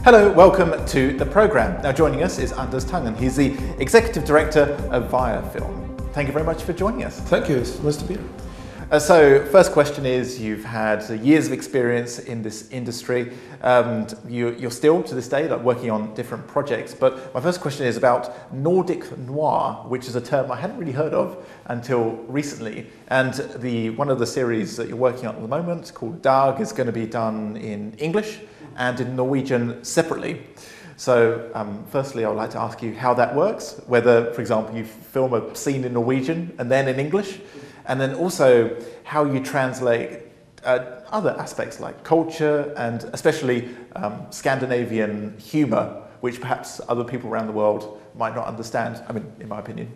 Hello, welcome to the programme. Now joining us is Tangen. He's the Executive Director of Viafilm. Thank you very much for joining us. Thank you, it's nice to be here. So first question is, you've had years of experience in this industry and you're still to this day working on different projects, but my first question is about Nordic noir, which is a term I hadn't really heard of until recently, and one of the series that you're working on at the moment called Dag is going to be done in English and in Norwegian separately. So firstly, I would like to ask you how that works, whether, for example, you film a scene in Norwegian and then in English, and then also how you translate other aspects like culture and especially Scandinavian humour, which perhaps other people around the world might not understand, I mean, in my opinion.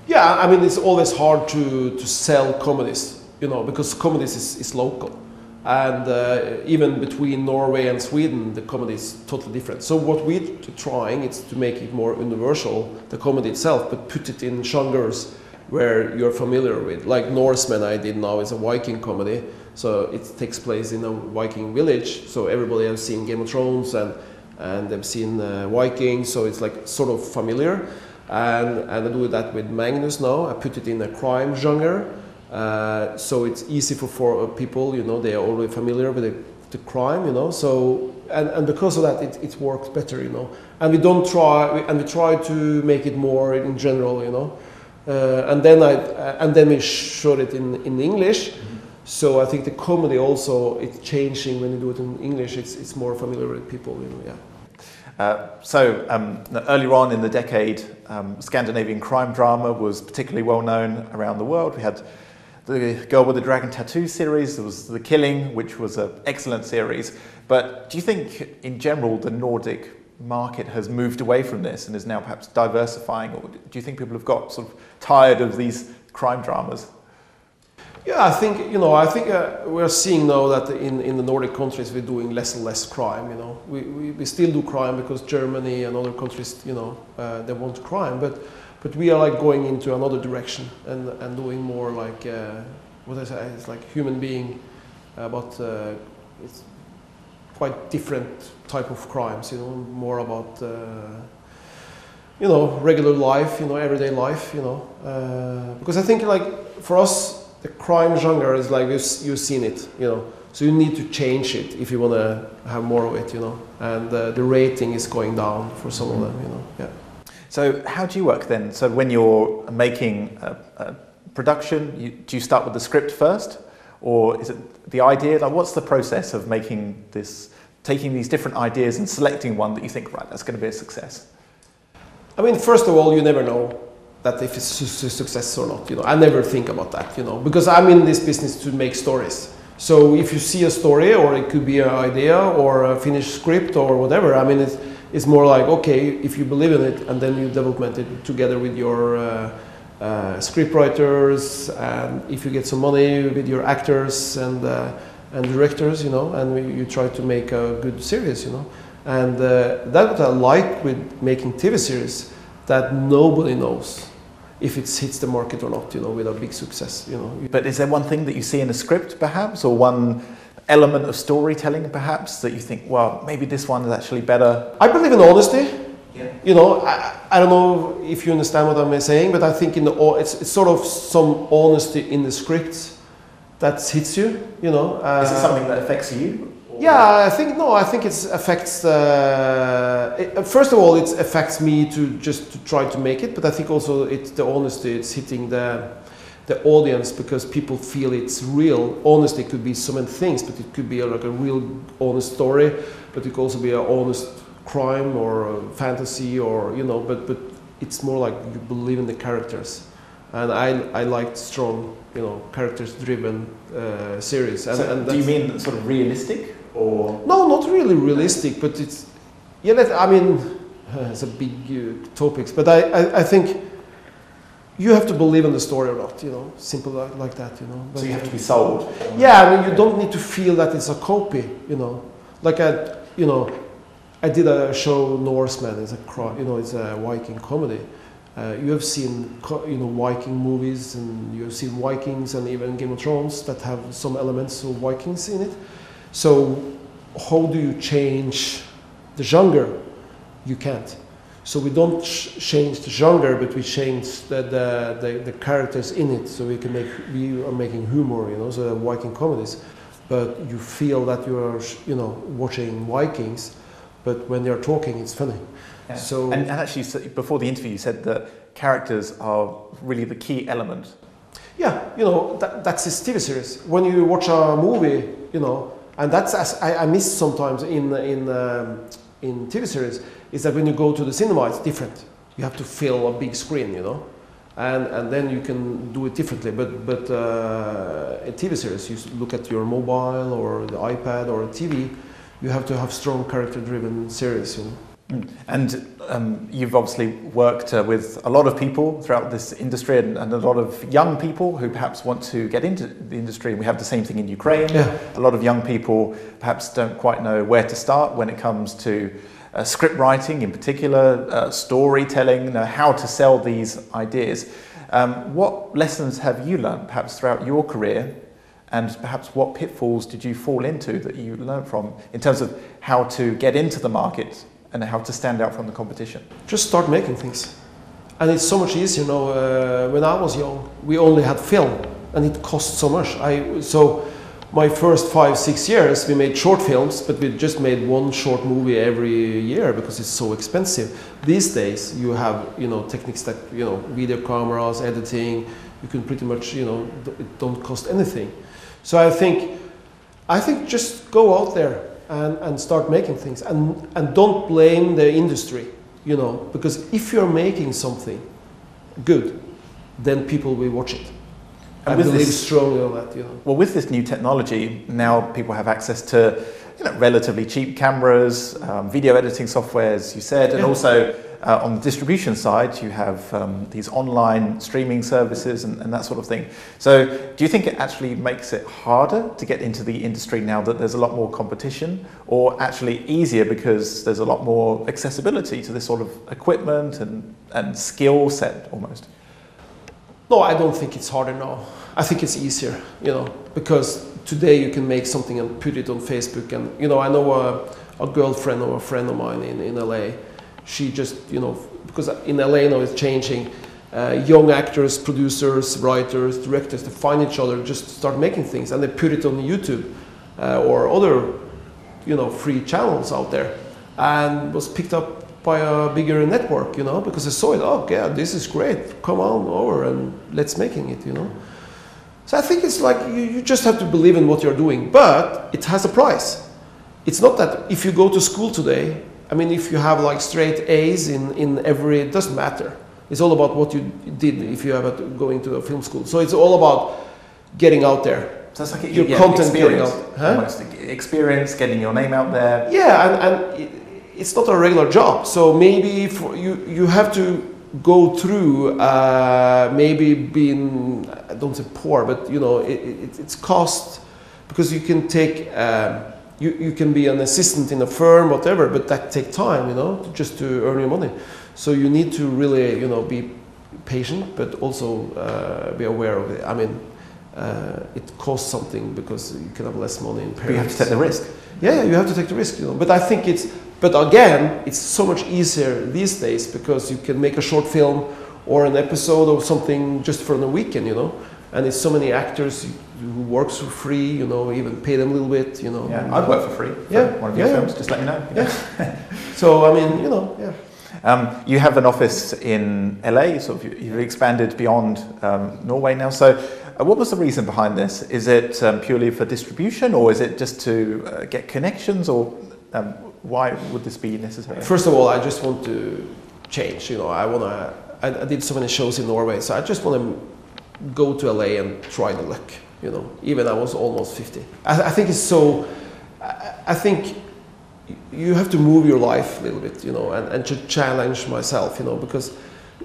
Yeah, I mean, it's always hard to sell comedies, you know, because comedies is local. And even between Norway and Sweden, the comedy is totally different. So what we're trying is to make it more universal, the comedy itself, but put it in genres where you're familiar with. Like Norseman I did now is a Viking comedy, so it takes place in a Viking village. So everybody has seen Game of Thrones and they've seen Vikings, so it's like sort of familiar. And I do that with Magnus now. I put it in a crime genre. So it's easy for people, you know, they are already familiar with the crime, you know, so, and because of that it works better, you know, and we try to make it more in general, you know, and then we showed it in English. Mm-hmm. So I think the comedy also, it's changing when you do it in English, it's more familiar with people, you know, yeah. Earlier on in the decade, Scandinavian crime drama was particularly well known around the world. We had the Girl with the Dragon Tattoo series, there was The Killing, which was an excellent series. But do you think, in general, the Nordic market has moved away from this and is now perhaps diversifying? Or do you think people have got sort of tired of these crime dramas? Yeah, I think, you know, we're seeing now that in the Nordic countries we're doing less and less crime, you know. We still do crime because Germany and other countries, you know, they want crime, but we are like going into another direction and doing more like what I say, it's like human being, but it's quite different type of crimes, you know, more about you know, regular life, you know, everyday life, you know, because I think like for us the crime genre is like you've seen it, you know, so you need to change it if you want to have more of it, you know, and the rating is going down for some of them, you know, yeah. So how do you work then? So when you're making a production, do you start with the script first? Or is it the idea? Like, what's the process of making this, taking these different ideas and selecting one that you think, right, that's going to be a success? I mean, first of all, you never know that if it's a success or not, you know. I never think about that, you know, because I'm in this business to make stories. So if you see a story, or it could be an idea or a finished script or whatever, I mean, it's more like, okay, if you believe in it, and then you develop it together with your script writers, and if you get some money with your actors and directors, you know, and you try to make a good series, you know. And that's what I like with making TV series, that nobody knows if it hits the market or not, you know, with a big success, you know. But is there one thing that you see in a script, perhaps, or one element of storytelling, perhaps, that you think, well, maybe this one is actually better? I believe in honesty. Yeah. You know, I don't know if you understand what I'm saying, but I think it's sort of some honesty in the script that hits you, you know. Is it something that affects you? Yeah, I think it affects, first of all, it affects me to try to make it, but I think also it's the honesty, it's hitting the audience, because people feel it's real. Honesty could be so many things, but it could be like a real honest story, but it could also be an honest crime or a fantasy, or, you know, but it's more like you believe in the characters. And I like strong, you know, characters-driven series. So do you mean sort of realistic, or? No, not really realistic, but it's, yeah, I mean, it's a big topics, but I think you have to believe in the story or not, you know, simple like that, you know. But, so you have to be sold? Yeah, I mean, you don't need to feel that it's a copy, you know. Like I did a show, Norseman, it's a Viking comedy. You have seen, you know, Viking movies, and you have seen Vikings and even Game of Thrones that have some elements of Vikings in it. So how do you change The genre, you can't. So we don't change the genre, but we change the characters in it. So we are making humor, you know, so Viking comedies. But you feel that you are, you know, watching Vikings, but when they are talking, it's funny. Yeah. So and actually, before the interview, you said that characters are really the key element. Yeah, you know, that's his TV series. When you watch a movie, you know, and that's as I miss sometimes in TV series, is that when you go to the cinema, it's different. You have to fill a big screen, you know, and then you can do it differently. But in TV series, you look at your mobile or the iPad or a TV, you have to have strong character-driven series, you know. And you've obviously worked with a lot of people throughout this industry and a lot of young people who perhaps want to get into the industry. We have the same thing in Ukraine. Yeah. A lot of young people perhaps don't quite know where to start when it comes to script writing in particular, storytelling, you know, how to sell these ideas. What lessons have you learned perhaps throughout your career, and perhaps what pitfalls did you fall into that you learned from in terms of how to get into the market and how to stand out from the competition? Just start making things. And it's so much easier, you know. When I was young, we only had film, and it cost so much. So my first 5-6 years, we made short films, but we just made one short movie every year because it's so expensive. These days, you have, you know, techniques that, you know, video cameras, editing. You can pretty much, you know, it don't cost anything. So I think just go out there and start making things, and don't blame the industry, you know, because if you're making something good, then people will watch it. And I believe strongly on that, you know. Well, with this new technology, now people have access to, you know, relatively cheap cameras, video editing software, as you said, and also on the distribution side, you have these online streaming services and that sort of thing. So do you think it actually makes it harder to get into the industry now that there's a lot more competition, or actually easier because there's a lot more accessibility to this sort of equipment and skill set almost? No, I don't think it's harder now. I think it's easier, you know, because today you can make something and put it on Facebook. And, you know, I know a girlfriend or a friend of mine in LA. She just, you know, because in LA now it's changing. Young actors, producers, writers, directors, they find each other, just start making things, and they put it on YouTube or other, you know, free channels out there, and was picked up by a bigger network, you know, because they saw it. Oh, yeah, this is great. Come on over and let's making it, you know. So I think it's like you just have to believe in what you're doing, but it has a price. It's not that if you go to school today, I mean, if you have like straight A's in every, it doesn't matter. It's all about what you did if you have going to a film school. So it's all about getting out there. So it's like your content getting out. Almost experience, getting your name out there. Yeah, and it's not a regular job. So maybe for you have to go through maybe being, I don't say poor, but you know, it's cost, because you can take you can be an assistant in a firm, whatever, but that take time, you know, just to earn your money. So you need to really, you know, be patient, but also be aware of it. I mean, it costs something because you can have less money in periods. But you have to take the risk. Yeah, you have to take the risk, you know. But I think but again, it's so much easier these days because you can make a short film or an episode of something just for the weekend, you know. And it's so many actors who works for free, you know, even pay them a little bit, you know. Yeah, I'd work for free for one of your films, just let me know. Yeah. So, I mean, you know, yeah. You have an office in LA, so you've expanded beyond Norway now. So what was the reason behind this? Is it purely for distribution, or is it just to get connections, or why would this be necessary? First of all, I just want to change, you know. I did so many shows in Norway, so I just want to go to LA and try the luck, you know, even I was almost 50. I think it's so, I think you have to move your life a little bit, you know, and to challenge myself, you know, because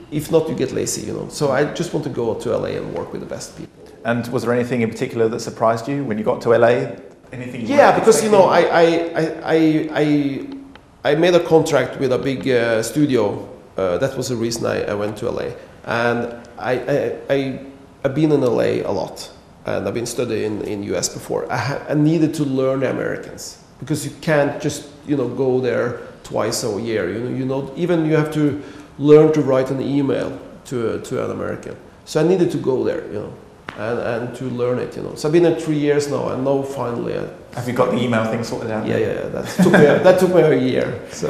if not, you get lazy, you know. So I just want to go to LA and work with the best people. And was there anything in particular that surprised you when you got to LA? Anything? Yeah, because, you know, I made a contract with a big studio. That was the reason I went to LA. And I've been in LA a lot, and I've been studying in US before. I needed to learn the Americans, because you can't just, you know, go there twice a year. Even you have to learn to write an email to an American. So I needed to go there, and to learn it, So I've been there 3 years now, and now finally. Have you got the email thing sorted out? Yeah. That took me a year. So,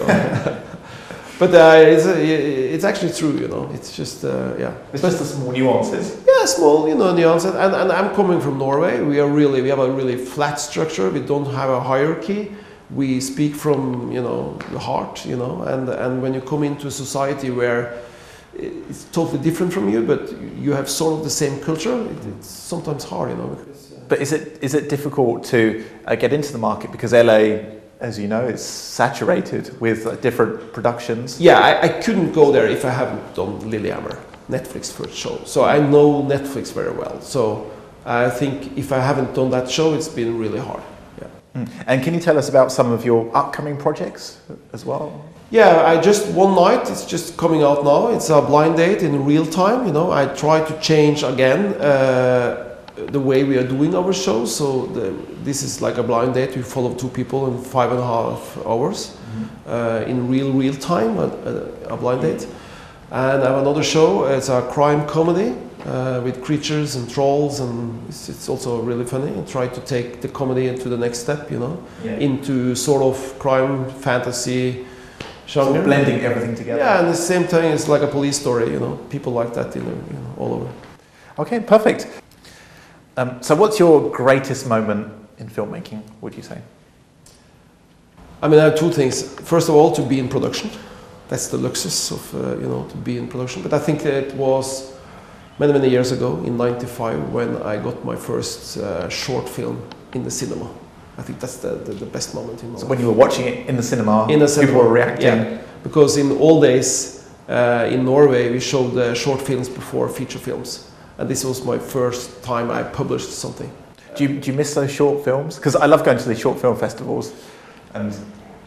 but it's actually true, It's just It's just the small nuances. Yeah, small, nuances. And I'm coming from Norway. We have a really flat structure. We don't have a hierarchy. We speak from the heart, and when you come into a society where it's totally different from you, but you have sort of the same culture, it's sometimes hard, because, But is it difficult to get into the market, because LA, as you know, is saturated with different productions? Yeah, I couldn't go there if I haven't done Lillehammer, Netflix first show. So I know Netflix very well. So I think if I haven't done that show, it's been really hard. And can you tell us about some of your upcoming projects as well? Yeah, I just one night, it's just coming out now. It's a blind date in real time. I try to change again the way we are doing our shows. So this is like a blind date. We follow two people in 5.5 hours in real time, a blind date. And I have another show. It's a crime comedy. With creatures and trolls, and it's also really funny. I try to take the comedy into the next step, into sort of crime fantasy genre. So blending everything together. Yeah, and at the same time, it's like a police story. People like that, all over. Okay, perfect. So, what's your greatest moment in filmmaking, would you say? I mean, I have two things. First of all, to be in production. That's the luxus of to be in production. But I think it was many years ago, in '95, when I got my first short film in the cinema. I think that's the best moment in my life. So when you were watching it in the cinema, people were reacting? Yeah, because in old days in Norway, we showed short films before feature films. And this was my first time I published something. Do you miss those short films? Because I love going to these short film festivals. And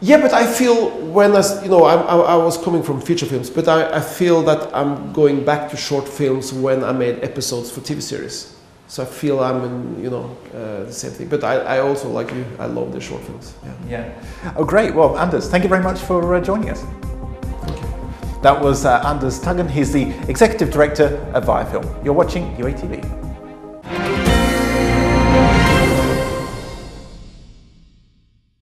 yeah, but I feel I was coming from feature films, but I feel that I'm going back to short films when I made episodes for TV series. So I feel I'm in, the same thing. But I also, like you, I love the short films. Yeah. Oh, great. Well, Anders, thank you very much for joining us. Thank you. That was Anders Tangen. He's the Executive Director of Viafilm. You're watching UATV.